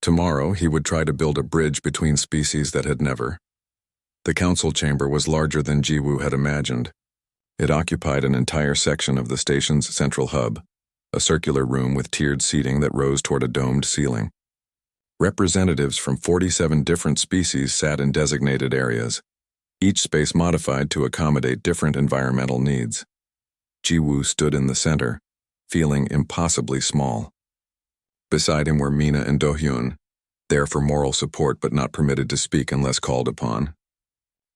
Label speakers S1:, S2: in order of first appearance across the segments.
S1: Tomorrow, he would try to build a bridge between species that had never. The council chamber was larger than Jiwoo had imagined. It occupied an entire section of the station's central hub, a circular room with tiered seating that rose toward a domed ceiling. Representatives from 47 different species sat in designated areas, each space modified to accommodate different environmental needs. Jiwoo stood in the center, feeling impossibly small. Beside him were Mina and Do-hyun, there for moral support but not permitted to speak unless called upon.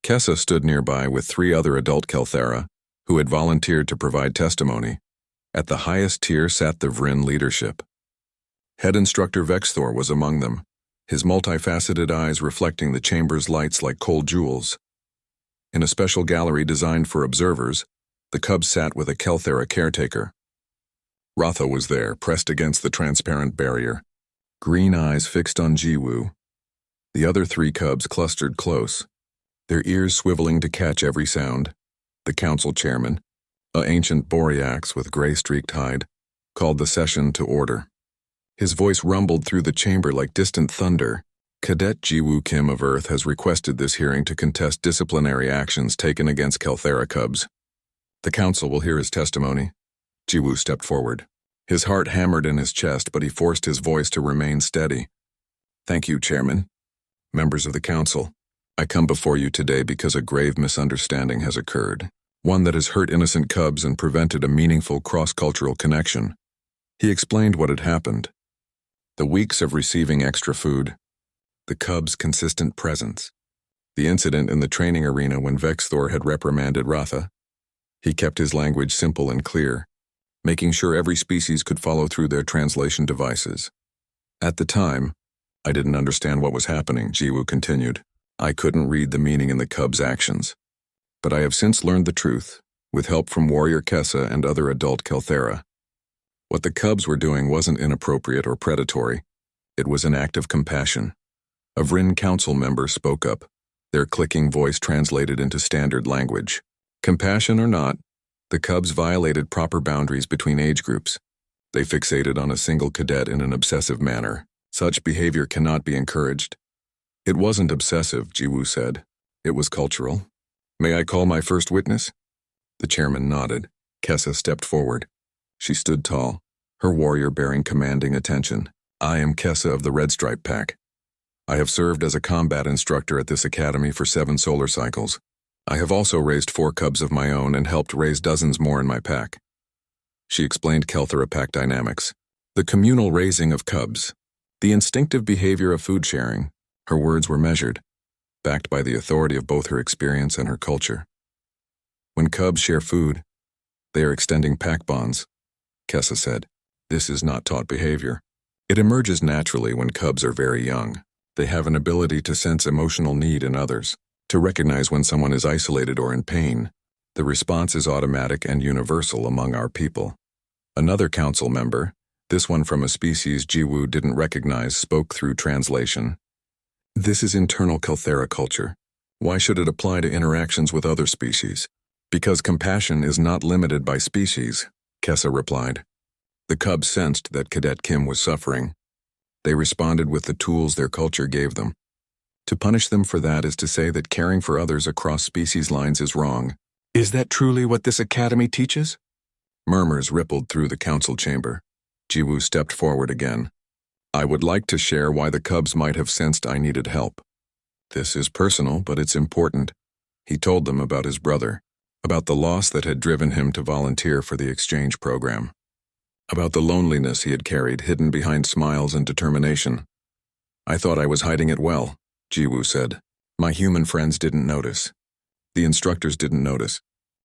S1: Kessa stood nearby with 3 other adult Kelthera, who had volunteered to provide testimony. At the highest tier sat the Vrin leadership. Head instructor Vexthor was among them, his multifaceted eyes reflecting the chamber's lights like cold jewels. In a special gallery designed for observers, the cubs sat with a Kelthera caretaker. Ratha was there, pressed against the transparent barrier, green eyes fixed on Jiwoo. The other 3 cubs clustered close, their ears swiveling to catch every sound. The council chairman, an ancient Boreax with gray-streaked hide, called the session to order. His voice rumbled through the chamber like distant thunder. Cadet Jiwoo Kim of Earth has requested this hearing to contest disciplinary actions taken against Kelthera cubs. The council will hear his testimony. Jiwoo stepped forward. His heart hammered in his chest, but he forced his voice to remain steady. Thank you, Chairman. Members of the council, I come before you today because a grave misunderstanding has occurred, one that has hurt innocent cubs and prevented a meaningful cross-cultural connection. He explained what had happened. The weeks of receiving extra food, the cubs' consistent presence, the incident in the training arena when Vexthor had reprimanded Ratha. He kept his language simple and clear, making sure every species could follow through their translation devices. At the time, I didn't understand what was happening, Jiwoo continued. I couldn't read the meaning in the cubs' actions. But I have since learned the truth, with help from Warrior Kessa and other adult Kelthera. What the cubs were doing wasn't inappropriate or predatory. It was an act of compassion. A Vrin council member spoke up, their clicking voice translated into standard language. Compassion or not, the cubs violated proper boundaries between age groups. They fixated on a single cadet in an obsessive manner. Such behavior cannot be encouraged. It wasn't obsessive, Jiwoo said. It was cultural. May I call my first witness? The chairman nodded. Kessa stepped forward. She stood tall, her warrior bearing commanding attention. I am Kessa of the Red Stripe Pack. I have served as a combat instructor at this academy for 7 solar cycles. I have also raised 4 cubs of my own and helped raise dozens more in my pack. She explained Kelthera pack dynamics, the communal raising of cubs, the instinctive behavior of food sharing. Her words were measured, backed by the authority of both her experience and her culture. When cubs share food, they are extending pack bonds, Kessa said. This is not taught behavior. It emerges naturally when cubs are very young. They have an ability to sense emotional need in others, to recognize when someone is isolated or in pain. The response is automatic and universal among our people. Another council member, this one from a species Jiwoo didn't recognize, spoke through translation. This is internal Kelthera culture. Why should it apply to interactions with other species? Because compassion is not limited by species, Kessa replied. The cubs sensed that Cadet Kim was suffering. They responded with the tools their culture gave them. To punish them for that is to say that caring for others across species lines is wrong. Is that truly what this academy teaches? Murmurs rippled through the council chamber. Jiwoo stepped forward again. I would like to share why the cubs might have sensed I needed help. This is personal, but it's important. He told them about his brother, about the loss that had driven him to volunteer for the exchange program, about the loneliness he had carried hidden behind smiles and determination. I thought I was hiding it well, Jiwoo said. My human friends didn't notice. The instructors didn't notice.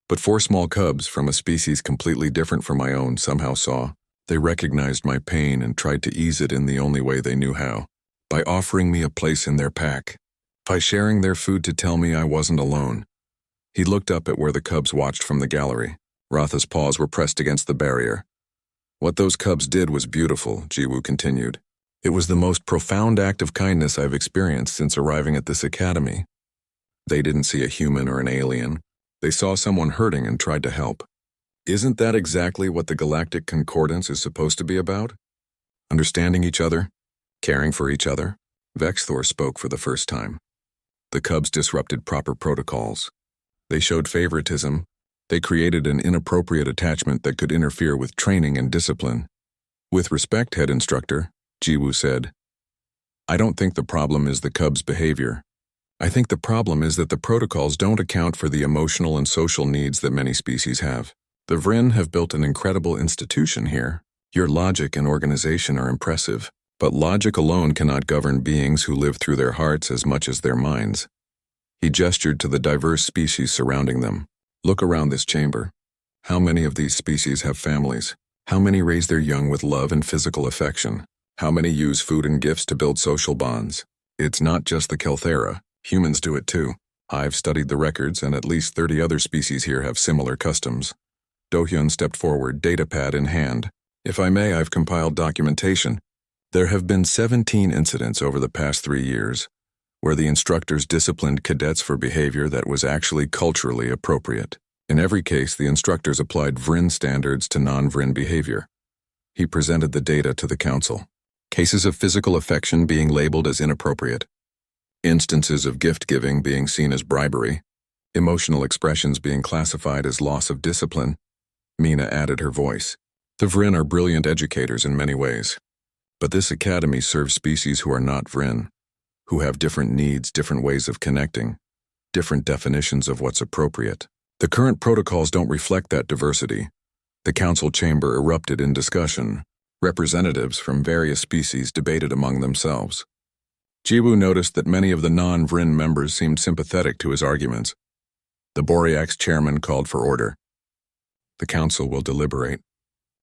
S1: But 4 small cubs from a species completely different from my own somehow saw. They recognized my pain and tried to ease it in the only way they knew how, by offering me a place in their pack, by sharing their food to tell me I wasn't alone. He looked up at where the cubs watched from the gallery. Ratha's paws were pressed against the barrier. What those cubs did was beautiful, Jiwoo continued. It was the most profound act of kindness I've experienced since arriving at this academy. They didn't see a human or an alien. They saw someone hurting and tried to help. Isn't that exactly what the Galactic Concordance is supposed to be about? Understanding each other, Caring for each other? Vexthor spoke for the first time. The cubs disrupted proper protocols. They showed favoritism. They created an inappropriate attachment that could interfere with training and discipline. With respect, head instructor, Jiwoo said, I don't think the problem is the cubs' behavior. I think the problem is that the protocols don't account for the emotional and social needs that many species have. The Vrin have built an incredible institution here. Your logic and organization are impressive, but logic alone cannot govern beings who live through their hearts as much as their minds. He gestured to the diverse species surrounding them. Look around this chamber. How many of these species have families? How many raise their young with love and physical affection? How many use food and gifts to build social bonds? It's not just the Kelthera. Humans do it too. I've studied the records, and at least 30 other species here have similar customs. Do-hyun stepped forward, datapad in hand. If I may, I've compiled documentation. There have been 17 incidents over the past 3 years where the instructors disciplined cadets for behavior that was actually culturally appropriate. In every case, the instructors applied Vrin standards to non-Vrin behavior. He presented the data to the council. Cases of physical affection being labeled as inappropriate. Instances of gift-giving being seen as bribery. Emotional expressions being classified as loss of discipline. Mina added her voice. The Vrin are brilliant educators in many ways. But this academy serves species who are not Vrin, who have different needs, different ways of connecting, different definitions of what's appropriate. The current protocols don't reflect that diversity. The council chamber erupted in discussion. Representatives from various species debated among themselves. Jiwoo noticed that many of the non-Vrin members seemed sympathetic to his arguments. The Boreax chairman called for order. The council will deliberate.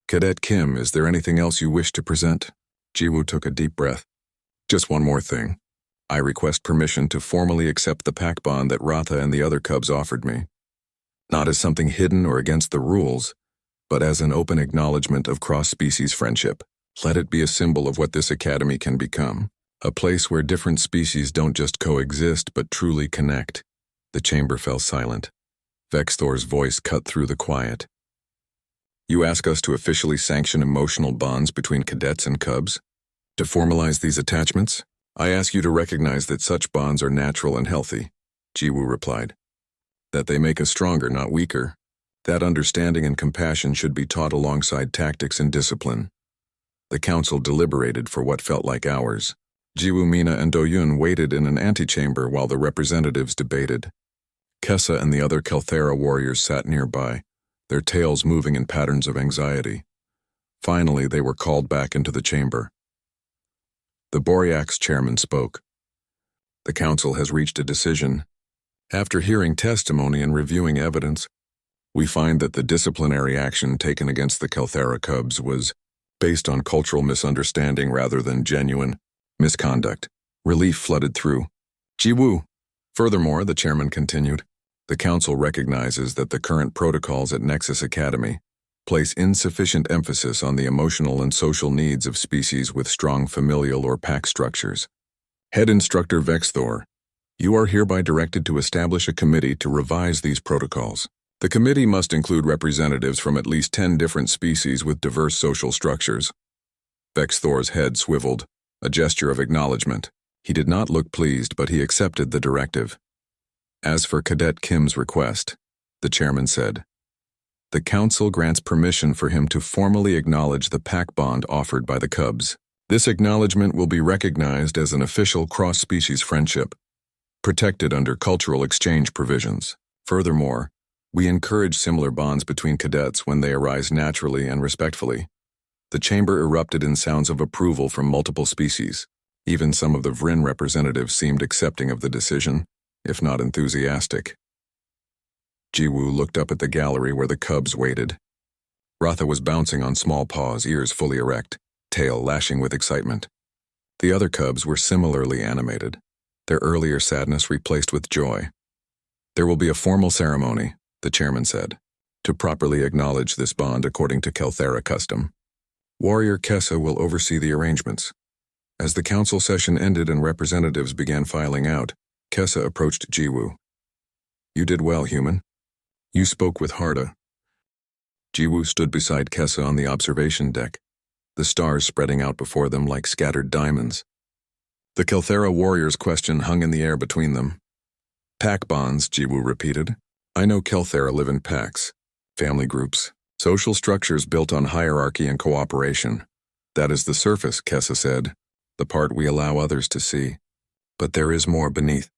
S1: Cadet Kim, is there anything else you wish to present? Jiwoo took a deep breath. Just one more thing. I request permission to formally accept the pact bond that Ratha and the other cubs offered me. Not as something hidden or against the rules, but as an open acknowledgement of cross-species friendship. Let it be a symbol of what this academy can become. A place where different species don't just coexist, but truly connect. The chamber fell silent. Vexthor's voice cut through the quiet. You ask us to officially sanction emotional bonds between cadets and cubs? To formalize these attachments? I ask you to recognize that such bonds are natural and healthy, Jiwoo replied. That they make us stronger, not weaker. That understanding and compassion should be taught alongside tactics and discipline. The council deliberated for what felt like hours. Jiwoo, Mina, and Do-hyun waited in an antechamber while the representatives debated. Kessa and the other Kelthera warriors sat nearby, their tails moving in patterns of anxiety. Finally, they were called back into the chamber. The Boreax chairman spoke. The council has reached a decision. After hearing testimony and reviewing evidence, we find that the disciplinary action taken against the Kelthera cubs was based on cultural misunderstanding rather than genuine misconduct. Relief flooded through. Jiwoo. Furthermore, the chairman continued, the council recognizes that the current protocols at Nexus Academy place insufficient emphasis on the emotional and social needs of species with strong familial or pack structures. Head Instructor Vexthor, you are hereby directed to establish a committee to revise these protocols. The committee must include representatives from at least 10 different species with diverse social structures. Vexthor's head swiveled, a gesture of acknowledgement. He did not look pleased, but he accepted the directive. As for Cadet Kim's request, the chairman said, the council grants permission for him to formally acknowledge the pact bond offered by the cubs. This acknowledgement will be recognized as an official cross-species friendship, protected under cultural exchange provisions. Furthermore, we encourage similar bonds between cadets when they arise naturally and respectfully. The chamber erupted in sounds of approval from multiple species. Even some of the Vrin representatives seemed accepting of the decision, if not enthusiastic. Jiwoo looked up at the gallery where the cubs waited. Ratha was bouncing on small paws, ears fully erect, tail lashing with excitement. The other cubs were similarly animated, their earlier sadness replaced with joy. There will be a formal ceremony, the chairman said, to properly acknowledge this bond according to Kelthera custom. Warrior Kessa will oversee the arrangements. As the council session ended and representatives began filing out, Kessa approached Jiwoo. You did well, human. You spoke with Harda. Jiwoo stood beside Kessa on the observation deck. the stars spreading out before them like scattered diamonds. The Kelthera warrior's question hung in the air between them. Pack bonds, Jiwoo repeated. I know Kelthera live in packs, family groups, social structures built on hierarchy and cooperation. That is the surface, Kessa said, the part we allow others to see. But there is more beneath,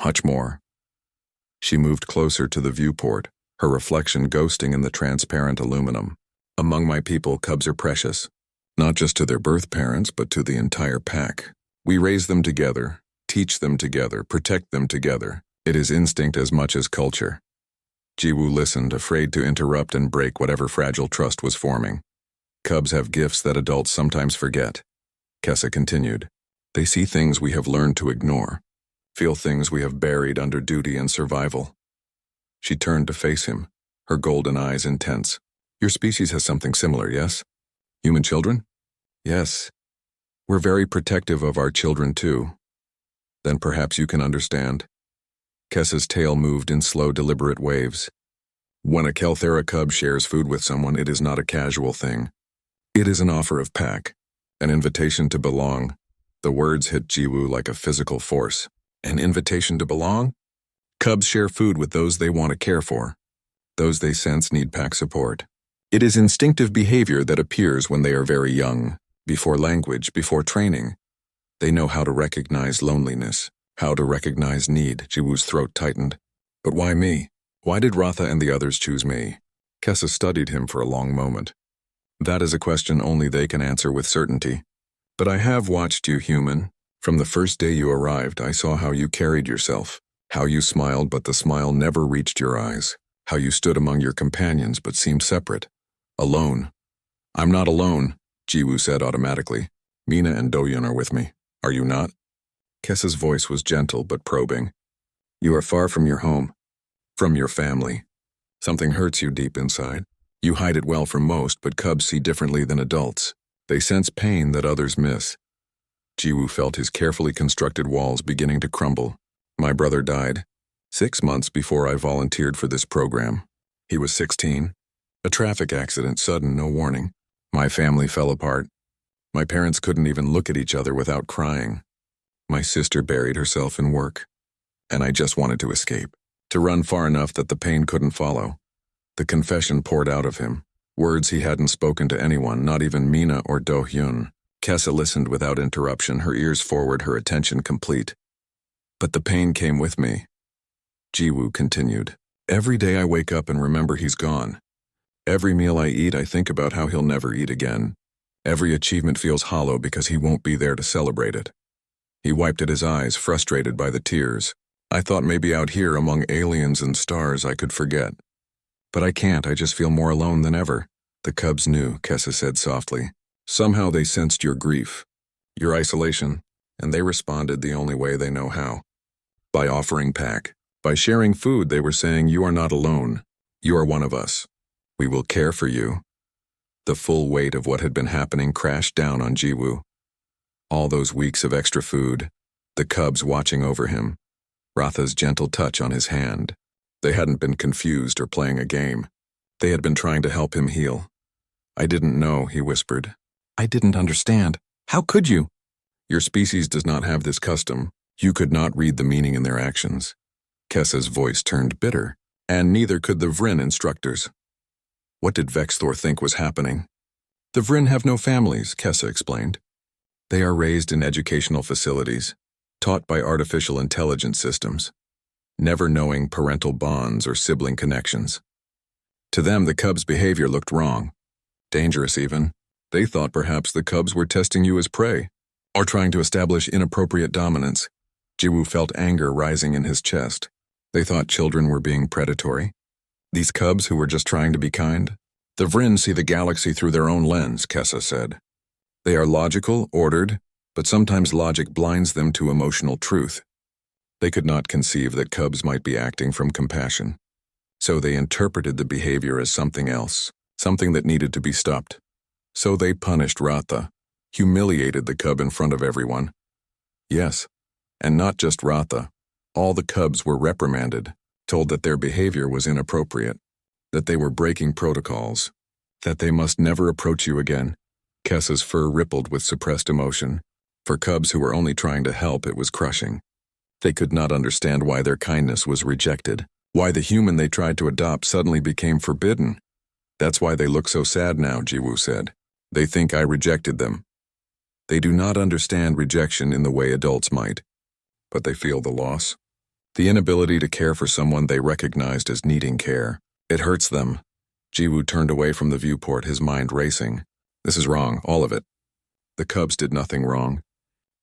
S1: much more. She moved closer to the viewport, her reflection ghosting in the transparent aluminum. Among my people, cubs are precious, not just to their birth parents, but to the entire pack. We raise them together, teach them together, protect them together. It is instinct as much as culture. Jiwoo listened, afraid to interrupt and break whatever fragile trust was forming. Cubs have gifts that adults sometimes forget. Kessa continued. They see things we have learned to ignore, feel things we have buried under duty and survival. She turned to face him, her golden eyes intense. Your species has something similar, yes? Human children? Yes. We're very protective of our children, too. Then perhaps you can understand. Kessa's tail moved in slow, deliberate waves. When a Kelthera cub shares food with someone, it is not a casual thing. It is an offer of pack, an invitation to belong. The words hit Jiwoo like a physical force. An invitation to belong? Cubs share food with those they want to care for, those they sense need pack support. It is instinctive behavior that appears when they are very young, before language, before training. They know how to recognize loneliness, how to recognize need. Jiwoo's throat tightened. But why me? Why did Ratha and the others choose me? Kessa studied him for a long moment. That is a question only they can answer with certainty. But I have watched you, human. From the first day you arrived, I saw how you carried yourself, how you smiled but the smile never reached your eyes, how you stood among your companions but seemed separate, alone. I'm not alone, Jiwoo said automatically. Mina and Dohyun are with me. Are you not? Kessa's voice was gentle but probing. You are far from your home, from your family. Something hurts you deep inside. You hide it well from most, but cubs see differently than adults. They sense pain that others miss. Jiwoo felt his carefully constructed walls beginning to crumble. My brother died 6 months before I volunteered for this program. He was 16. A traffic accident, sudden, no warning. My family fell apart. My parents couldn't even look at each other without crying. My sister buried herself in work. And I just wanted to escape, to run far enough that the pain couldn't follow. The confession poured out of him, words he hadn't spoken to anyone, not even Mina or Do-hyun. Kessa listened without interruption, her ears forward, her attention complete. But the pain came with me. Jiwoo continued. Every day I wake up and remember he's gone. Every meal I eat, I think about how he'll never eat again. Every achievement feels hollow because he won't be there to celebrate it. He wiped at his eyes, frustrated by the tears. I thought maybe out here among aliens and stars I could forget. But I can't, I just feel more alone than ever. The cubs knew, Kessa said softly. Somehow they sensed your grief, your isolation, and they responded the only way they know how. By offering pack. By sharing food, they were saying, you are not alone. You are one of us. We will care for you. The full weight of what had been happening crashed down on Jiwoo. All those weeks of extra food, the cubs watching over him, Ratha's gentle touch on his hand. They hadn't been confused or playing a game. They had been trying to help him heal. I didn't know, he whispered. I didn't understand. How could you? Your species does not have this custom. You could not read the meaning in their actions. Kessa's voice turned bitter, and neither could the Vryn instructors. What did Vexthor think was happening? The Vryn have no families, Kessa explained. They are raised in educational facilities, taught by artificial intelligence systems, never knowing parental bonds or sibling connections. To them, the cubs' behavior looked wrong, dangerous even. They thought perhaps the cubs were testing you as prey, or trying to establish inappropriate dominance. Jiwoo felt anger rising in his chest. They thought children were being predatory. These cubs who were just trying to be kind? The Vryn see the galaxy through their own lens, Kessa said. They are logical, ordered, but sometimes logic blinds them to emotional truth. They could not conceive that cubs might be acting from compassion. So they interpreted the behavior as something else, something that needed to be stopped. So they punished Ratha, humiliated the cub in front of everyone. Yes, and not just Ratha. All the cubs were reprimanded, told that their behavior was inappropriate, that they were breaking protocols, that they must never approach you again. Kessa's fur rippled with suppressed emotion. For cubs who were only trying to help, it was crushing. They could not understand why their kindness was rejected, why the human they tried to adopt suddenly became forbidden. That's why they look so sad now, Jiwoo said. They think I rejected them. They do not understand rejection in the way adults might, but they feel the loss. The inability to care for someone they recognized as needing care. It hurts them. Jiwoo turned away from the viewport, his mind racing. This is wrong, all of it. The cubs did nothing wrong.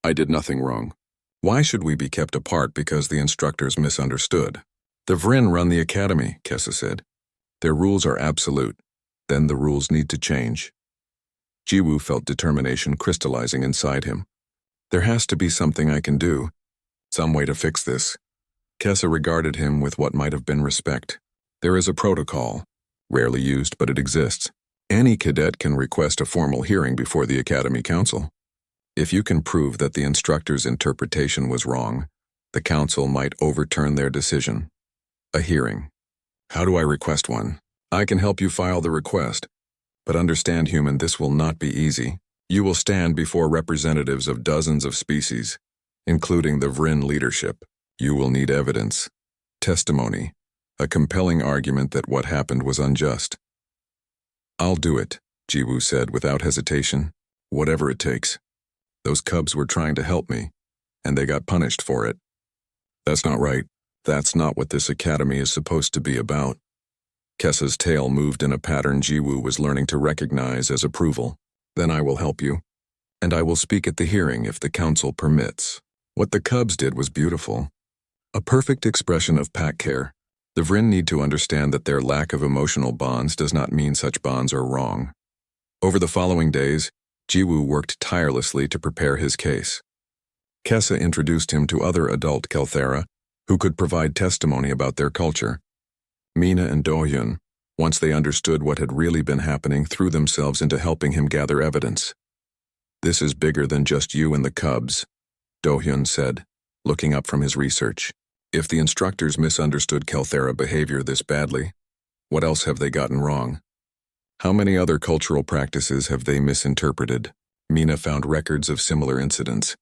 S1: I did nothing wrong. Why should we be kept apart because the instructors misunderstood? The Vryn run the academy, Kessa said. Their rules are absolute. Then the rules need to change. Jiwoo felt determination crystallizing inside him. There has to be something I can do. Some way to fix this. Kessa regarded him with what might have been respect. There is a protocol. Rarely used, but it exists. Any cadet can request a formal hearing before the Academy Council. If you can prove that the instructor's interpretation was wrong, the council might overturn their decision. A hearing. How do I request one? I can help you file the request. But understand, human, this will not be easy. You will stand before representatives of dozens of species, including the Vryn leadership. You will need evidence, testimony, a compelling argument that what happened was unjust. I'll do it, Jiwoo said without hesitation. Whatever it takes. Those cubs were trying to help me, and they got punished for it. That's not right. That's not what this academy is supposed to be about. Kessa's tail moved in a pattern Jiwoo was learning to recognize as approval. Then I will help you. And I will speak at the hearing if the council permits. What the cubs did was beautiful. A perfect expression of pack care. The Vryn need to understand that their lack of emotional bonds does not mean such bonds are wrong. Over the following days, Jiwoo worked tirelessly to prepare his case. Kessa introduced him to other adult Kelthera who could provide testimony about their culture. Mina and Dohyun, once they understood what had really been happening, threw themselves into helping him gather evidence. This is bigger than just you and the cubs, Dohyun said, looking up from his research. If the instructors misunderstood Kelthera behavior this badly, what else have they gotten wrong? How many other cultural practices have they misinterpreted? Mina found records of similar incidents.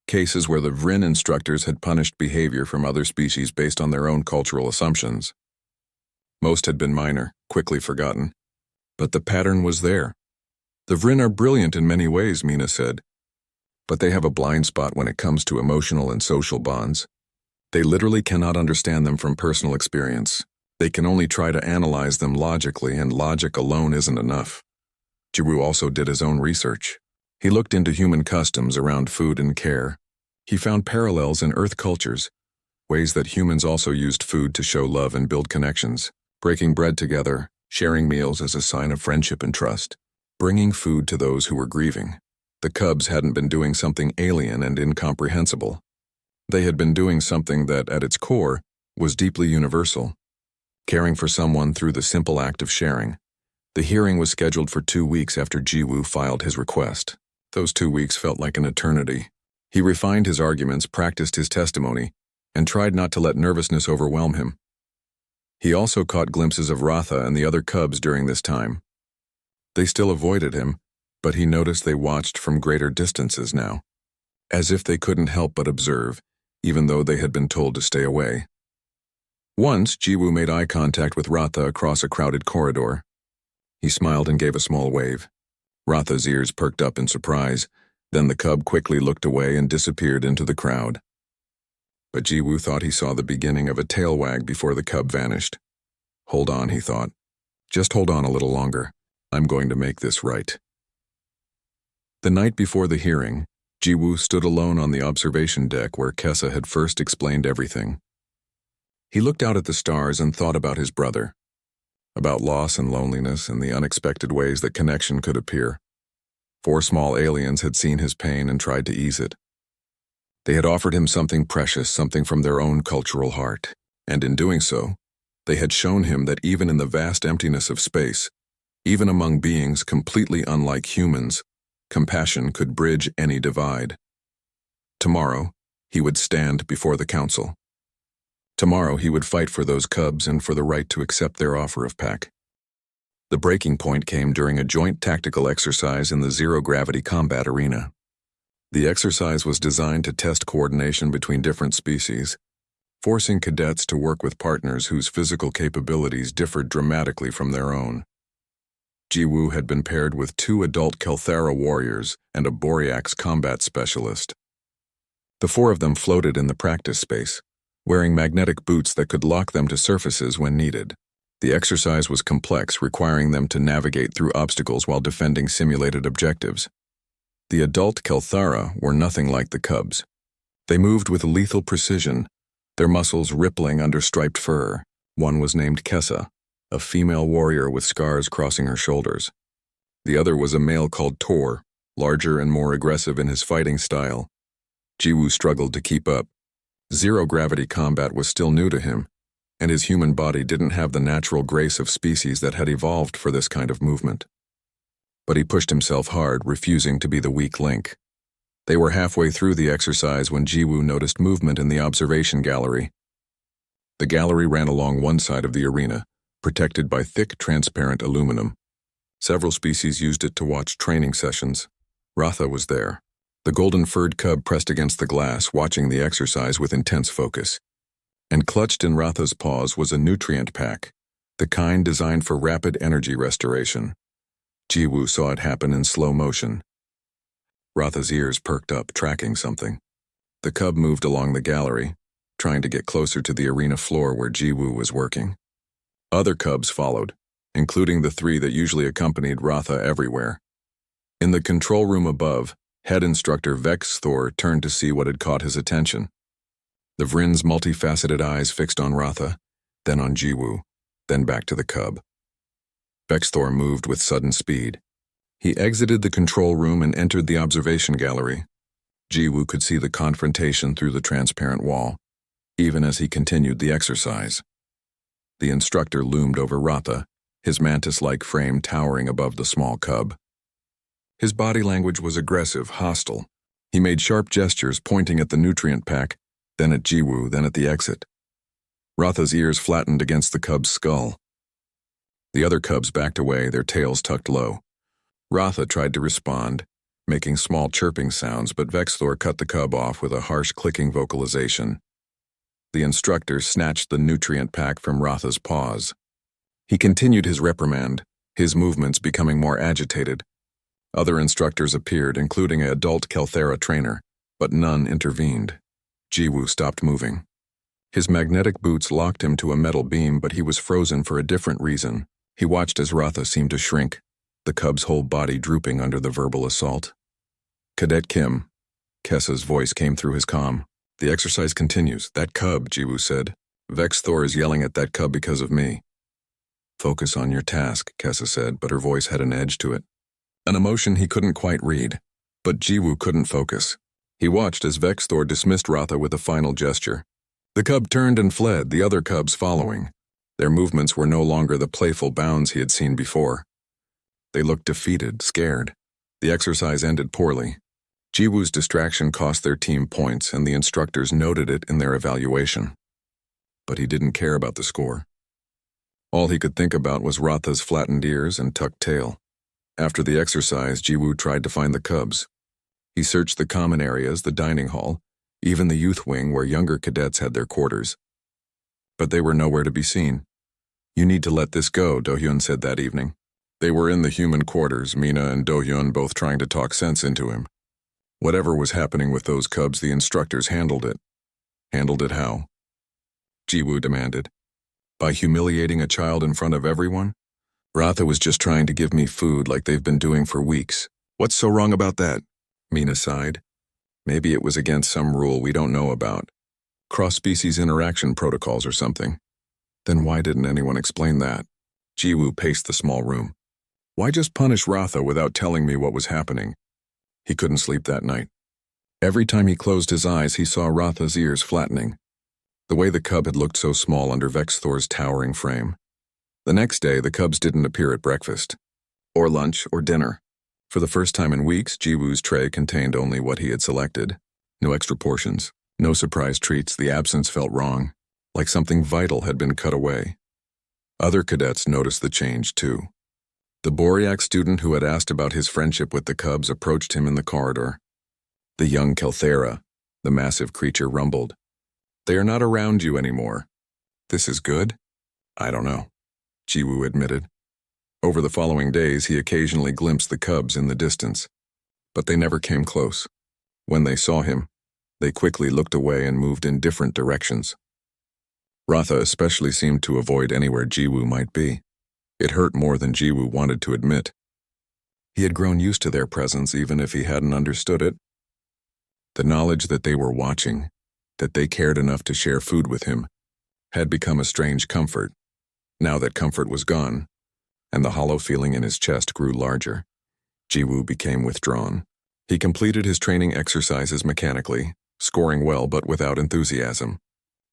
S1: Cases where the Vryn instructors had punished behavior from other species based on their own cultural assumptions. Most had been minor, quickly forgotten. But the pattern was there. The Vryn are brilliant in many ways, Mina said. But they have a blind spot when it comes to emotional and social bonds. They literally cannot understand them from personal experience. They can only try to analyze them logically, and logic alone isn't enough. Jiwoo also did his own research. He looked into human customs around food and care. He found parallels in Earth cultures, ways that humans also used food to show love and build connections, breaking bread together, sharing meals as a sign of friendship and trust, bringing food to those who were grieving. The cubs hadn't been doing something alien and incomprehensible. They had been doing something that, at its core, was deeply universal. Caring for someone through the simple act of sharing. The hearing was scheduled for 2 weeks after Jiwoo filed his request. Those 2 weeks felt like an eternity. He refined his arguments, practiced his testimony, and tried not to let nervousness overwhelm him. He also caught glimpses of Ratha and the other cubs during this time. They still avoided him, but he noticed they watched from greater distances now, as if they couldn't help but observe, even though they had been told to stay away. Once, Jiwoo made eye contact with Ratha across a crowded corridor. He smiled and gave a small wave. Ratha's ears perked up in surprise. Then the cub quickly looked away and disappeared into the crowd. But Jiwoo thought he saw the beginning of a tail wag before the cub vanished. Hold on, he thought. Just hold on a little longer. I'm going to make this right. The night before the hearing, Jiwoo stood alone on the observation deck where Kessa had first explained everything. He looked out at the stars and thought about his brother, about loss and loneliness and the unexpected ways that connection could appear. 4 small aliens had seen his pain and tried to ease it. They had offered him something precious, something from their own cultural heart, and in doing so, they had shown him that even in the vast emptiness of space, even among beings completely unlike humans, compassion could bridge any divide. Tomorrow, he would stand before the council. Tomorrow he would fight for those cubs and for the right to accept their offer of pack. The breaking point came during a joint tactical exercise in the zero-gravity combat arena. The exercise was designed to test coordination between different species, forcing cadets to work with partners whose physical capabilities differed dramatically from their own. Jiwoo had been paired with 2 adult Kelthara warriors and a Boreax combat specialist. The 4 of them floated in the practice space, wearing magnetic boots that could lock them to surfaces when needed. The exercise was complex, requiring them to navigate through obstacles while defending simulated objectives. The adult Kelthara were nothing like the cubs. They moved with lethal precision, their muscles rippling under striped fur. One was named Kessa, a female warrior with scars crossing her shoulders. The other was a male called Tor, larger and more aggressive in his fighting style. Jiwoo struggled to keep up. Zero-gravity combat was still new to him, and his human body didn't have the natural grace of species that had evolved for this kind of movement. But he pushed himself hard, refusing to be the weak link. They were halfway through the exercise when Jiwoo noticed movement in the observation gallery. The gallery ran along one side of the arena, protected by thick, transparent aluminum. Several species used it to watch training sessions. Ratha was there. The golden-furred cub pressed against the glass, watching the exercise with intense focus. And clutched in Ratha's paws was a nutrient pack, the kind designed for rapid energy restoration. Jiwoo saw it happen in slow motion. Ratha's ears perked up, tracking something. The cub moved along the gallery, trying to get closer to the arena floor where Jiwoo was working. Other cubs followed, including the 3 that usually accompanied Ratha everywhere. In the control room above, head instructor Vex Thor turned to see what had caught his attention. The Vrin's multifaceted eyes fixed on Ratha, then on Jiwoo, then back to the cub. Vex Thor moved with sudden speed. He exited the control room and entered the observation gallery. Jiwoo could see the confrontation through the transparent wall, even as he continued the exercise. The instructor loomed over Ratha, his mantis-like frame towering above the small cub. His body language was aggressive, hostile. He made sharp gestures, pointing at the nutrient pack, then at Jiwoo, then at the exit. Ratha's ears flattened against the cub's skull. The other cubs backed away, their tails tucked low. Ratha tried to respond, making small chirping sounds, but Vex Thor cut the cub off with a harsh clicking vocalization. The instructor snatched the nutrient pack from Ratha's paws. He continued his reprimand, his movements becoming more agitated. Other instructors appeared, including an adult Kelthara trainer, but none intervened. Jiwoo stopped moving. His magnetic boots locked him to a metal beam, but he was frozen for a different reason. He watched as Ratha seemed to shrink, the cub's whole body drooping under the verbal assault. Cadet Kim. Kessa's voice came through his comm. The exercise continues. That cub, Jiwoo said. Vex Thor is yelling at that cub because of me. Focus on your task, Kessa said, but her voice had an edge to it. An emotion he couldn't quite read. But Jiwoo couldn't focus. He watched as Vex Thor dismissed Ratha with a final gesture. The cub turned and fled, the other cubs following. Their movements were no longer the playful bounds he had seen before. They looked defeated, scared. The exercise ended poorly. Jiwoo's distraction cost their team points, and the instructors noted it in their evaluation. But he didn't care about the score. All he could think about was Ratha's flattened ears and tucked tail. After the exercise, Jiwoo tried to find the cubs. He searched the common areas, the dining hall, even the youth wing where younger cadets had their quarters. But they were nowhere to be seen. You need to let this go, Do-hyun said that evening. They were in the human quarters, Mina and Do-hyun both trying to talk sense into him. Whatever was happening with those cubs, the instructors handled it. Handled it how? Jiwoo demanded. By humiliating a child in front of everyone? Ratha was just trying to give me food like they've been doing for weeks. What's so wrong about that? Mina sighed. Maybe it was against some rule we don't know about. Cross-species interaction protocols or something. Then why didn't anyone explain that? Jiwoo paced the small room. Why just punish Ratha without telling me what was happening? He couldn't sleep that night. Every time he closed his eyes, he saw Ratha's ears flattening. The way the cub had looked so small under Vex Thor's towering frame. The next day, the cubs didn't appear at breakfast, or lunch, or dinner. For the first time in weeks, Jiwoo's tray contained only what he had selected. No extra portions, no surprise treats. The absence felt wrong, like something vital had been cut away. Other cadets noticed the change, too. The Boreac student who had asked about his friendship with the cubs approached him in the corridor. The young Kelthera, the massive creature, rumbled. "They are not around you anymore." "This is good?" "I don't know," Jiwoo admitted. Over the following days, he occasionally glimpsed the cubs in the distance, but they never came close. When they saw him, they quickly looked away and moved in different directions. Ratha especially seemed to avoid anywhere Jiwoo might be. It hurt more than Jiwoo wanted to admit. He had grown used to their presence even if he hadn't understood it. The knowledge that they were watching, that they cared enough to share food with him, had become a strange comfort. Now that comfort was gone, and the hollow feeling in his chest grew larger, Jiwoo became withdrawn. He completed his training exercises mechanically, scoring well but without enthusiasm.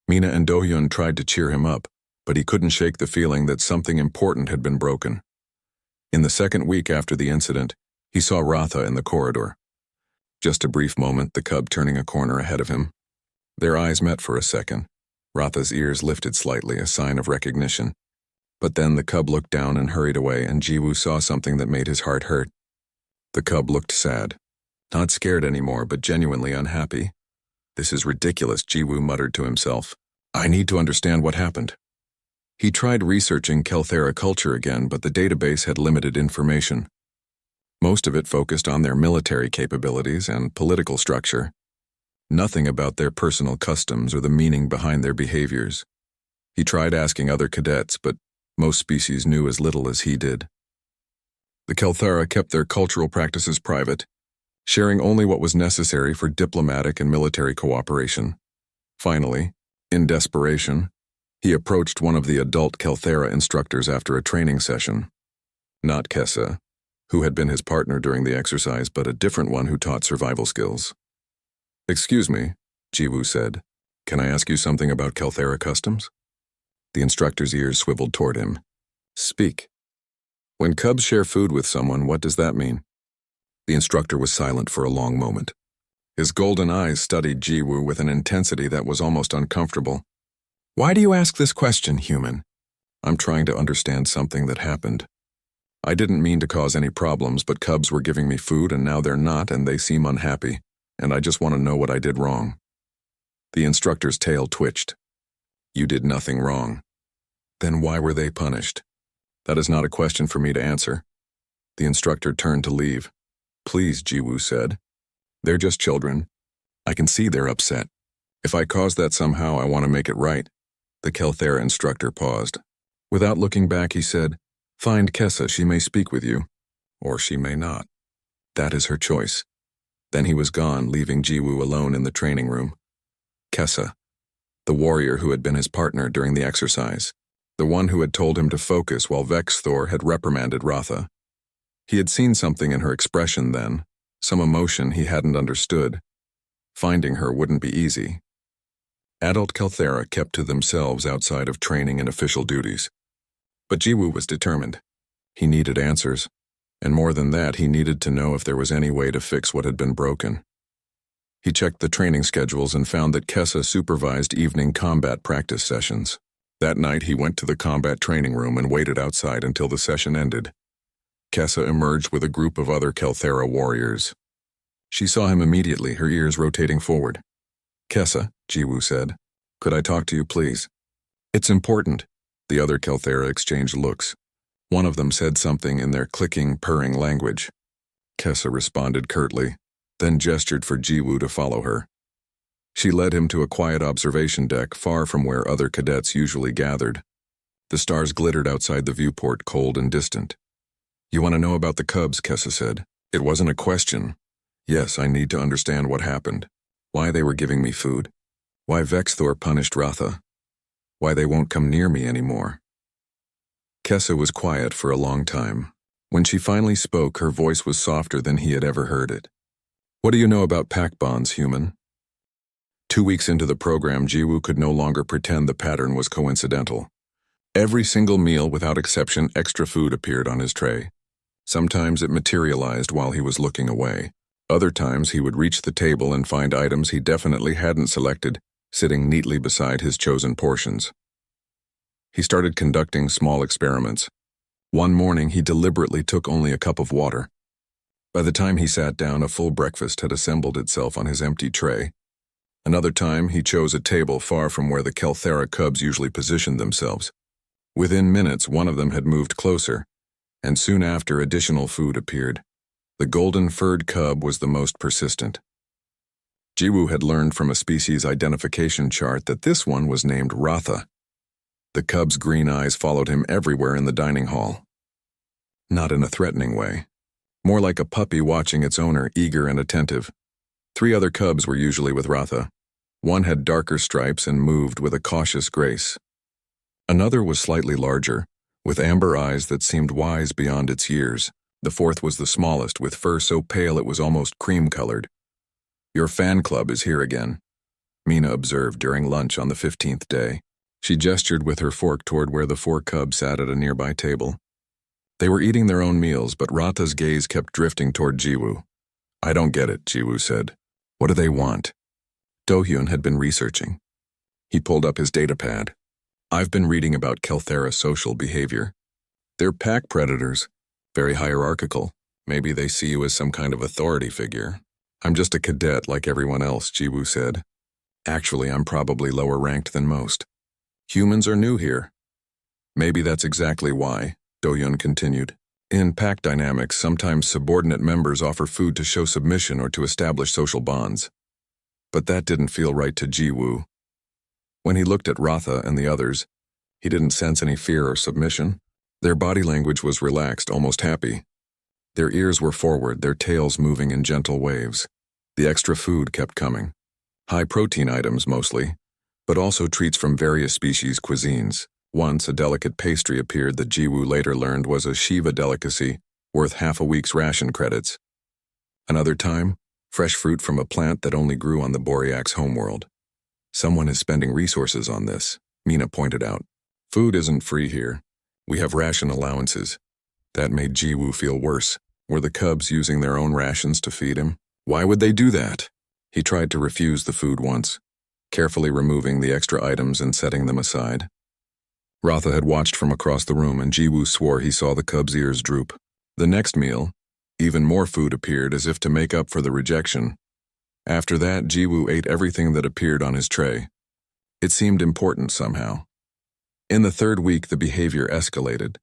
S1: Mina and Dohyun tried to cheer him up, but he couldn't shake the feeling that something important had been broken. In the second week after the incident, he saw Ratha in the corridor. Just a brief moment, the cub turning a corner ahead of him. Their eyes met for a second. Ratha's ears lifted slightly, a sign of recognition. But then the cub looked down and hurried away, and Jiwoo saw something that made his heart hurt. The cub looked sad. Not scared anymore, but genuinely unhappy. "This is ridiculous," Jiwoo muttered to himself. "I need to understand what happened." He tried researching Kelthera culture again, but the database had limited information. Most of it focused on their military capabilities and political structure. Nothing about their personal customs or the meaning behind their behaviors. He tried asking other cadets, but most species knew as little as he did. The Kelthera kept their cultural practices private, sharing only what was necessary for diplomatic and military cooperation. Finally, in desperation, he approached one of the adult Kelthera instructors after a training session. Not Kessa, who had been his partner during the exercise, but a different one who taught survival skills. "Excuse me," Jiwoo said. "Can I ask you something about Kelthera customs?" The instructor's ears swiveled toward him. "Speak." "When cubs share food with someone, what does that mean?" The instructor was silent for a long moment. His golden eyes studied Jiwoo with an intensity that was almost uncomfortable. "Why do you ask this question, human?" "I'm trying to understand something that happened. I didn't mean to cause any problems, but cubs were giving me food and now they're not and they seem unhappy, and I just want to know what I did wrong." The instructor's tail twitched. "You did nothing wrong." "Then why were they punished?" "That is not a question for me to answer." The instructor turned to leave. "Please," Jiwoo said. "They're just children. I can see they're upset. If I caused that somehow, I want to make it right." The Kelthera instructor paused. Without looking back, he said, "Find Kessa, she may speak with you. Or she may not. That is her choice." Then he was gone, leaving Jiwoo alone in the training room. Kessa, the warrior who had been his partner during the exercise, the one who had told him to focus while Vexthor had reprimanded Ratha. He had seen something in her expression then, some emotion he hadn't understood. Finding her wouldn't be easy. Adult Kelthera kept to themselves outside of training and official duties. But Jiwoo was determined. He needed answers, and more than that, he needed to know if there was any way to fix what had been broken. He checked the training schedules and found that Kessa supervised evening combat practice sessions. That night, he went to the combat training room and waited outside until the session ended. Kessa emerged with a group of other Kelthera warriors. She saw him immediately, her ears rotating forward. "Kessa," Jiwoo said, "could I talk to you, please?" "It's important." The other Kelthera exchanged looks. One of them said something in their clicking, purring language. Kessa responded curtly, then gestured for Jiwoo to follow her. She led him to a quiet observation deck far from where other cadets usually gathered. The stars glittered outside the viewport, cold and distant. "You want to know about the cubs," Kessa said. "It wasn't a question. Yes, I need to understand what happened. Why they were giving me food. Why Vexthor punished Ratha. Why they won't come near me anymore." Kessa was quiet for a long time. When she finally spoke, her voice was softer than he had ever heard it. "What do you know about pack bonds, human?" 2 weeks into the program, Jiwoo could no longer pretend the pattern was coincidental. Every single meal, without exception, extra food appeared on his tray. Sometimes it materialized while he was looking away. Other times he would reach the table and find items he definitely hadn't selected, sitting neatly beside his chosen portions. He started conducting small experiments. One morning, he deliberately took only a cup of water. By the time he sat down, a full breakfast had assembled itself on his empty tray. Another time, he chose a table far from where the Kelthera cubs usually positioned themselves. Within minutes, one of them had moved closer, and soon after, additional food appeared. The golden-furred cub was the most persistent. Jiwoo had learned from a species identification chart that this one was named Ratha. The cub's green eyes followed him everywhere in the dining hall. Not in a threatening way. More like a puppy watching its owner, eager and attentive. 3 other cubs were usually with Ratha. One had darker stripes and moved with a cautious grace. Another was slightly larger, with amber eyes that seemed wise beyond its years. The fourth was the smallest, with fur so pale it was almost cream-colored. "Your fan club is here again," Mina observed during lunch on the 15th day. She gestured with her fork toward where the 4 cubs sat at a nearby table. They were eating their own meals, but Ratha's gaze kept drifting toward Jiwoo. "I don't get it," Jiwoo said. "What do they want?" Do-hyun had been researching. He pulled up his datapad. "I've been reading about Kelthera social behavior. They're pack predators, very hierarchical. Maybe they see you as some kind of authority figure." "I'm just a cadet like everyone else," Jiwoo said. "Actually, I'm probably lower ranked than most. Humans are new here." "Maybe that's exactly why," Do-hyun continued. "In pack dynamics, sometimes subordinate members offer food to show submission or to establish social bonds." But that didn't feel right to Jiwoo. When he looked at Ratha and the others, he didn't sense any fear or submission. Their body language was relaxed, almost happy. Their ears were forward, their tails moving in gentle waves. The extra food kept coming. High-protein items mostly, but also treats from various species' cuisines. Once, a delicate pastry appeared that Jiwoo later learned was a Shiva delicacy, worth half a week's ration credits. Another time, fresh fruit from a plant that only grew on the Boreac's homeworld. "Someone is spending resources on this," Mina pointed out. "Food isn't free here. We have ration allowances." That made Jiwoo feel worse. Were the cubs using their own rations to feed him? Why would they do that? He tried to refuse the food once, carefully removing the extra items and setting them aside. Ratha had watched from across the room, and Jiwoo swore he saw the cub's ears droop. The next meal, even more food appeared as if to make up for the rejection. After that, Jiwoo ate everything that appeared on his tray. It seemed important somehow. In the 3rd week, the behavior escalated.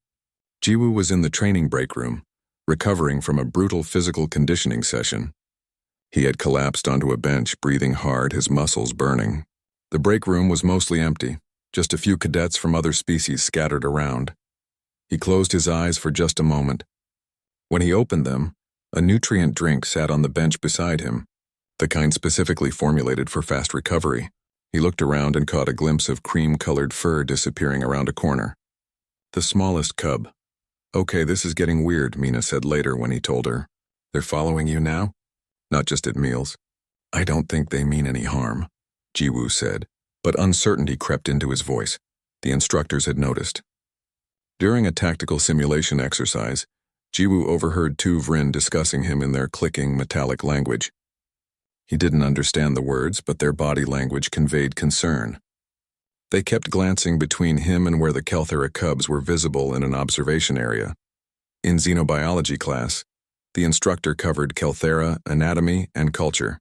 S1: Jiwoo was in the training break room, recovering from a brutal physical conditioning session. He had collapsed onto a bench, breathing hard, his muscles burning. The break room was mostly empty, just a few cadets from other species scattered around. He closed his eyes for just a moment. When he opened them, a nutrient drink sat on the bench beside him, the kind specifically formulated for fast recovery. He looked around and caught a glimpse of cream-colored fur disappearing around a corner. The smallest cub. "Okay, this is getting weird," Mina said later when he told her. "They're following you now?" "Not just at meals." "I don't think they mean any harm," Jiwoo said, but uncertainty crept into his voice. The instructors had noticed. During a tactical simulation exercise, Jiwoo overheard 2 Vrin discussing him in their clicking, metallic language. He didn't understand the words, but their body language conveyed concern. They kept glancing between him and where the Kelthera cubs were visible in an observation area. In xenobiology class, the instructor covered Kelthera, anatomy, and culture.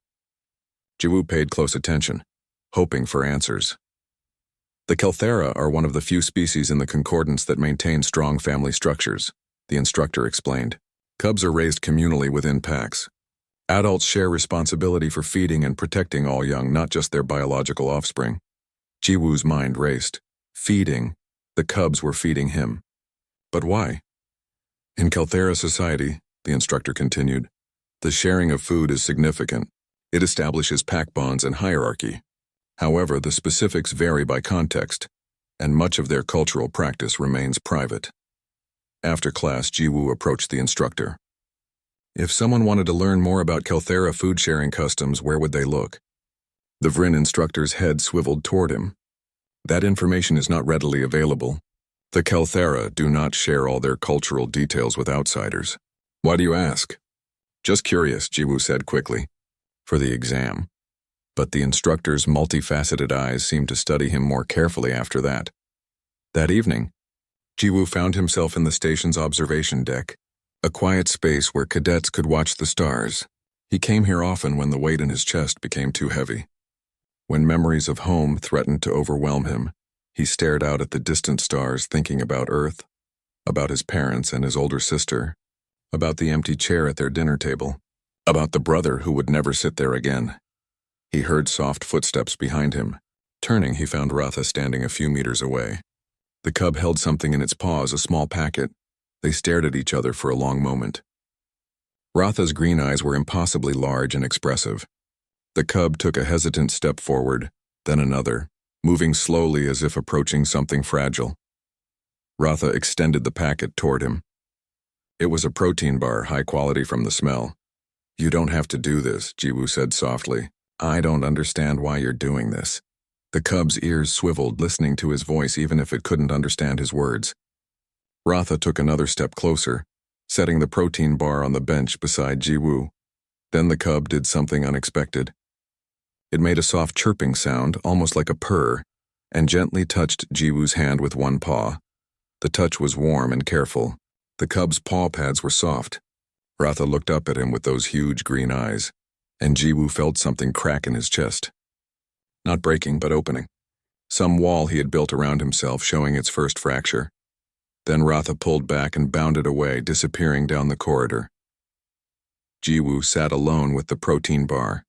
S1: Jiwoo paid close attention, hoping for answers. The Kelthera are one of the few species in the concordance that maintain strong family structures, the instructor explained. Cubs are raised communally within packs. Adults share responsibility for feeding and protecting all young, not just their biological offspring. Jiwoo's mind raced. Feeding. The cubs were feeding him. But why? In Kelthera society, the instructor continued, the sharing of food is significant. It establishes pack bonds and hierarchy. However, the specifics vary by context, and much of their cultural practice remains private. After class, Jiwoo approached the instructor. If someone wanted to learn more about Kelthera food-sharing customs, where would they look? The Vrin instructor's head swiveled toward him. That information is not readily available. The Kelthera do not share all their cultural details with outsiders. Why do you ask? Just curious, Jiwoo said quickly. For the exam. But the instructor's multifaceted eyes seemed to study him more carefully after that. That evening, Jiwoo found himself in the station's observation deck, a quiet space where cadets could watch the stars. He came here often when the weight in his chest became too heavy. When memories of home threatened to overwhelm him, he stared out at the distant stars thinking about Earth, about his parents and his older sister, about the empty chair at their dinner table, about the brother who would never sit there again. He heard soft footsteps behind him. Turning, he found Ratha standing a few meters away. The cub held something in its paws, a small packet. They stared at each other for a long moment. Ratha's green eyes were impossibly large and expressive. The cub took a hesitant step forward, then another, moving slowly as if approaching something fragile. Ratha extended the packet toward him. It was a protein bar, high quality from the smell. "You don't have to do this," Jiwoo said softly. "I don't understand why you're doing this." The cub's ears swiveled, listening to his voice even if it couldn't understand his words. Ratha took another step closer, setting the protein bar on the bench beside Jiwoo. Then the cub did something unexpected. It made a soft chirping sound, almost like a purr, and gently touched Jiwoo's hand with one paw. The touch was warm and careful. The cub's paw pads were soft. Ratha looked up at him with those huge green eyes, and Jiwoo felt something crack in his chest. Not breaking, but opening. Some wall he had built around himself, showing its first fracture. Then Ratha pulled back and bounded away, disappearing down the corridor. Jiwoo sat alone with the protein bar.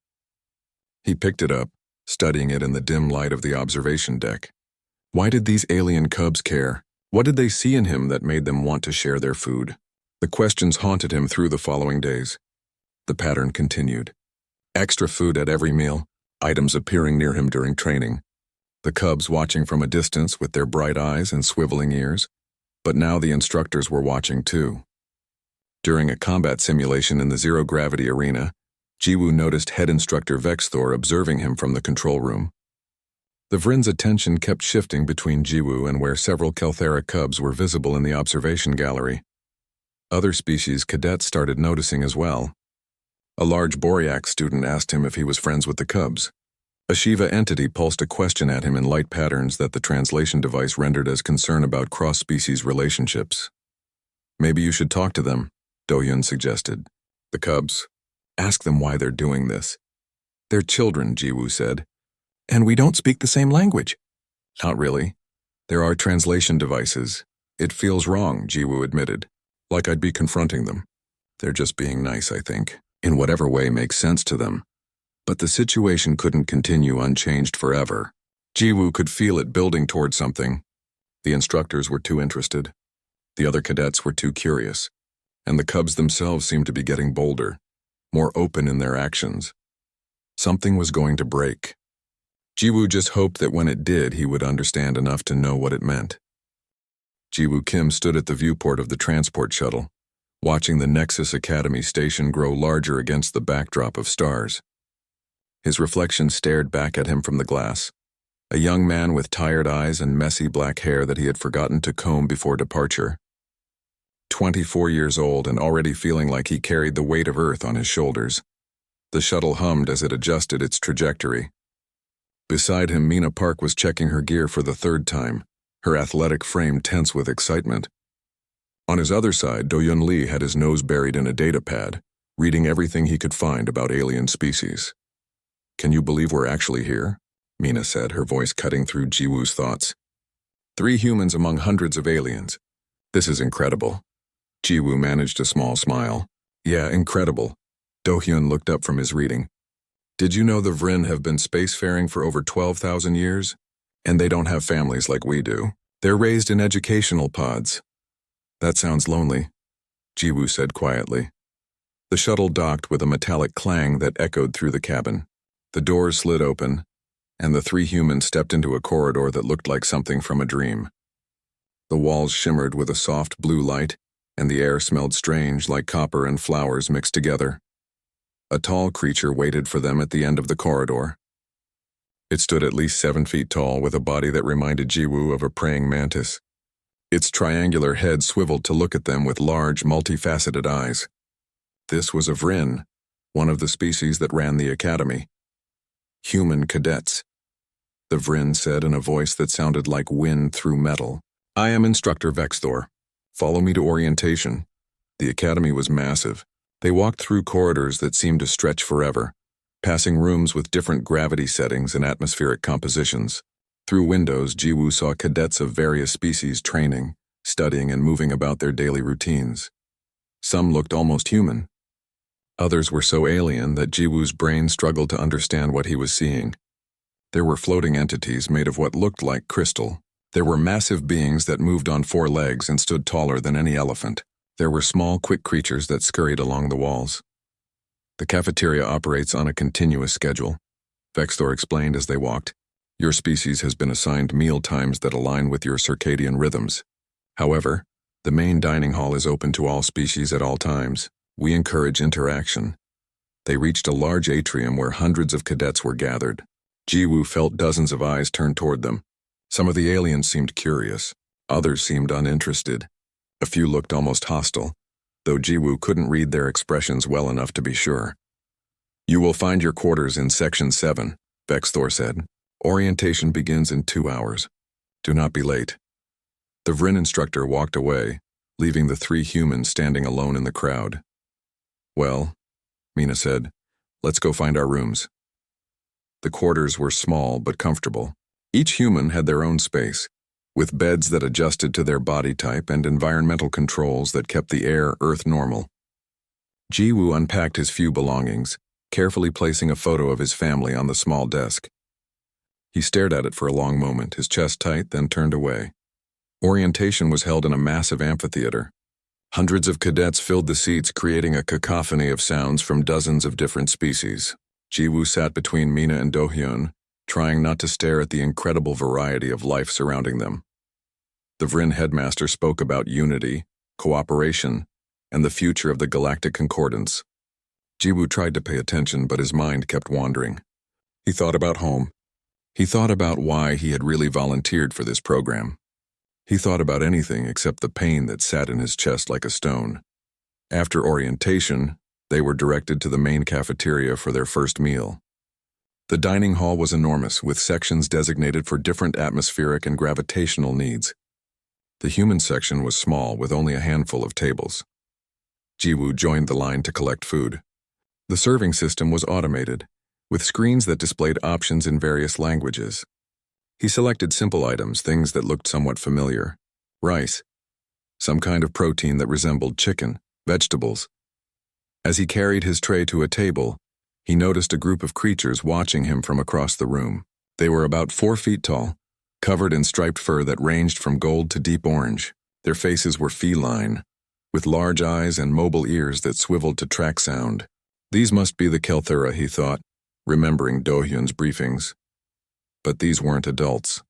S1: He picked it up, studying it in the dim light of the observation deck. Why did these alien cubs care? What did they see in him that made them want to share their food? The questions haunted him through the following days. The pattern continued. Extra food at every meal, items appearing near him during training. The cubs watching from a distance with their bright eyes and swiveling ears. But now the instructors were watching too. During a combat simulation in the zero-gravity arena, Jiwoo noticed head instructor Vexthor observing him from the control room. The Vrin's attention kept shifting between Jiwoo and where several Kelthera cubs were visible in the observation gallery. Other species cadets started noticing as well. A large Boreac student asked him if he was friends with the cubs. A Shiva entity pulsed a question at him in light patterns that the translation device rendered as concern about cross-species relationships. "Maybe you should talk to them," Do-Yun suggested. "The cubs? Ask them why they're doing this." "They're children," Jiwoo said. "And we don't speak the same language." "Not really. There are translation devices. It feels wrong," Jiwoo admitted. "Like I'd be confronting them. They're just being nice, I think, in whatever way makes sense to them." But the situation couldn't continue unchanged forever. Jiwoo could feel it building toward something. The instructors were too interested. The other cadets were too curious. And the cubs themselves seemed to be getting bolder, more open in their actions. Something was going to break. Jiwoo just hoped that when it did, he would understand enough to know what it meant. Jiwoo Kim stood at the viewport of the transport shuttle, watching the Nexus Academy station grow larger against the backdrop of stars. His reflection stared back at him from the glass, a young man with tired eyes and messy black hair that he had forgotten to comb before departure. 24 years old and already feeling like he carried the weight of Earth on his shoulders. The shuttle hummed as it adjusted its trajectory. Beside him, Mina Park was checking her gear for the third time, her athletic frame tense with excitement. On his other side, Do-Yun Lee had his nose buried in a data pad, reading everything he could find about alien species. "Can you believe we're actually here?" Mina said, her voice cutting through Jiwoo's thoughts. 3 humans among hundreds of aliens. This is incredible." Jiwoo managed a small smile. "Yeah, incredible." Do-Hyun looked up from his reading. "Did you know the Vrin have been spacefaring for over 12,000 years? And they don't have families like we do. They're raised in educational pods." "That sounds lonely," Jiwoo said quietly. The shuttle docked with a metallic clang that echoed through the cabin. The doors slid open, and the 3 humans stepped into a corridor that looked like something from a dream. The walls shimmered with a soft blue light, and the air smelled strange, like copper and flowers mixed together. A tall creature waited for them at the end of the corridor. It stood at least 7 feet tall, with a body that reminded Jiwoo of a praying mantis. Its triangular head swiveled to look at them with large, multifaceted eyes. This was a Vrin, one of the species that ran the academy. "Human cadets," the Vrin said in a voice that sounded like wind through metal. I am Instructor Vexthor. Follow me to orientation. The academy was massive. They walked through corridors that seemed to stretch forever, passing rooms with different gravity settings and atmospheric compositions. Through windows, Jiwoo saw cadets of various species training, studying, and moving about their daily routines. Some looked almost human. Others were so alien that Jiwoo's brain struggled to understand what he was seeing. There were floating entities made of what looked like crystal. There were massive beings that moved on 4 legs and stood taller than any elephant. There were small, quick creatures that scurried along the walls. The cafeteria operates on a continuous schedule, Vexthor explained as they walked. Your species has been assigned meal times that align with your circadian rhythms. However, the main dining hall is open to all species at all times. We encourage interaction. They reached a large atrium where hundreds of cadets were gathered. Jiwoo felt dozens of eyes turned toward them. Some of the aliens seemed curious. Others seemed uninterested. A few looked almost hostile, though Jiwoo couldn't read their expressions well enough to be sure. You will find your quarters in Section 7, Vexthor said. Orientation begins in 2 hours. Do not be late. The Vrin instructor walked away, leaving the 3 humans standing alone in the crowd. Well, Mina said, let's go find our rooms. The quarters were small but comfortable. Each human had their own space, with beds that adjusted to their body type and environmental controls that kept the air Earth normal. Jiwoo unpacked his few belongings, carefully placing a photo of his family on the small desk. He stared at it for a long moment, his chest tight, then turned away. Orientation was held in a massive amphitheater. Hundreds of cadets filled the seats, creating a cacophony of sounds from dozens of different species. Jiwoo sat between Mina and Do-hyun, trying not to stare at the incredible variety of life surrounding them. The Vrin headmaster spoke about unity, cooperation, and the future of the Galactic Concordance. Jiwoo tried to pay attention, but his mind kept wandering. He thought about home. He thought about why he had really volunteered for this program. He thought about anything except the pain that sat in his chest like a stone. After orientation, they were directed to the main cafeteria for their first meal. The dining hall was enormous, with sections designated for different atmospheric and gravitational needs. The human section was small, with only a handful of tables. Jiwoo joined the line to collect food. The serving system was automated, with screens that displayed options in various languages. He selected simple items, things that looked somewhat familiar. Rice, some kind of protein that resembled chicken, vegetables. As he carried his tray to a table, he noticed a group of creatures watching him from across the room. They were about 4 feet tall, covered in striped fur that ranged from gold to deep orange. Their faces were feline, with large eyes and mobile ears that swiveled to track sound. These must be the Kelthera, he thought, remembering Do-hyun's briefings. But these weren't adults.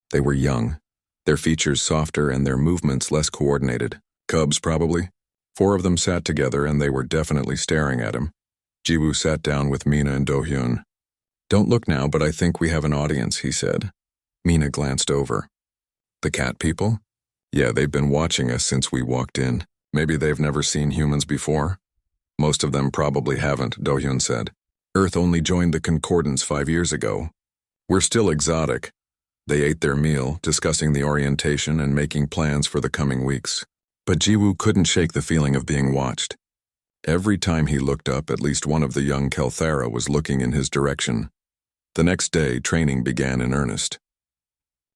S1: They were young, their features softer and their movements less coordinated. Cubs, probably. 4 of them sat together, and they were definitely staring at him. Jiwoo sat down with Mina and Do-hyun. Don't look now, but I think we have an audience, he said. Mina glanced over. The cat people? Yeah, they've been watching us since we walked in. Maybe they've never seen humans before. Most of them probably haven't, Do-hyun said. Earth only joined the Concordance 5 years ago. We're still exotic. They ate their meal, discussing the orientation and making plans for the coming weeks. But Jiwoo couldn't shake the feeling of being watched. Every time he looked up, at least one of the young Kelthera was looking in his direction. The next day, training began in earnest.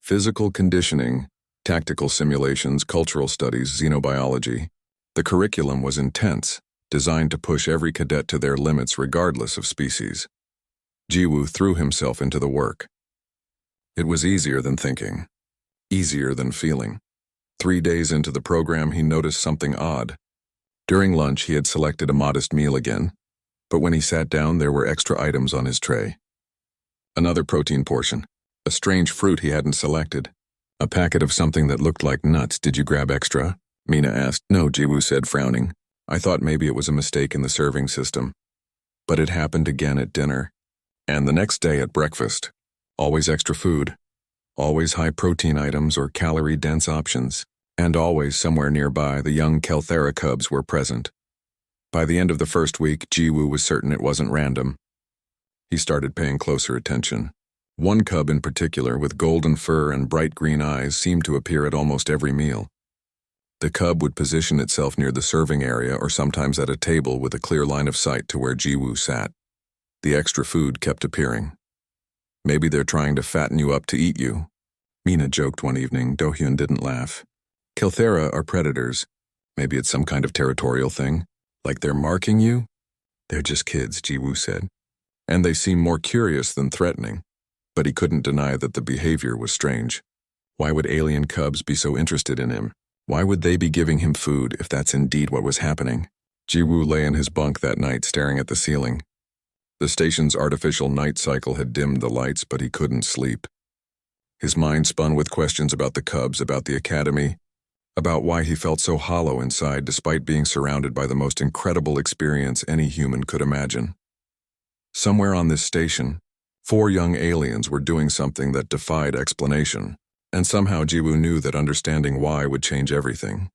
S1: Physical conditioning, tactical simulations, cultural studies, xenobiology. The curriculum was intense, designed to push every cadet to their limits regardless of species. Jiwoo threw himself into the work. It was easier than thinking, easier than feeling. 3 days into the program, he noticed something odd. During lunch, he had selected a modest meal again, but when he sat down, there were extra items on his tray. Another protein portion, a strange fruit he hadn't selected, a packet of something that looked like nuts. Did you grab extra? Mina asked. No, Jiwoo said, frowning. I thought maybe it was a mistake in the serving system. But it happened again at dinner. And the next day at breakfast. Always extra food. Always high-protein items or calorie-dense options. And always somewhere nearby, the young Kelthera cubs were present. By the end of the first week, Jiwoo was certain it wasn't random. He started paying closer attention. One cub in particular, with golden fur and bright green eyes, seemed to appear at almost every meal. The cub would position itself near the serving area or sometimes at a table with a clear line of sight to where Jiwoo sat. The extra food kept appearing. "Maybe they're trying to fatten you up to eat you," Mina joked one evening. Do-hyun didn't laugh. "Kilthera are predators. Maybe it's some kind of territorial thing. Like they're marking you?" "They're just kids," Jiwoo said. "And they seem more curious than threatening." But he couldn't deny that the behavior was strange. Why would alien cubs be so interested in him? Why would they be giving him food if that's indeed what was happening? Jiwoo lay in his bunk that night staring at the ceiling. The station's artificial night cycle had dimmed the lights, but he couldn't sleep. His mind spun with questions about the cubs, about the academy, about why he felt so hollow inside despite being surrounded by the most incredible experience any human could imagine. Somewhere on this station, 4 young aliens were doing something that defied explanation, and somehow Jiwoo knew that understanding why would change everything.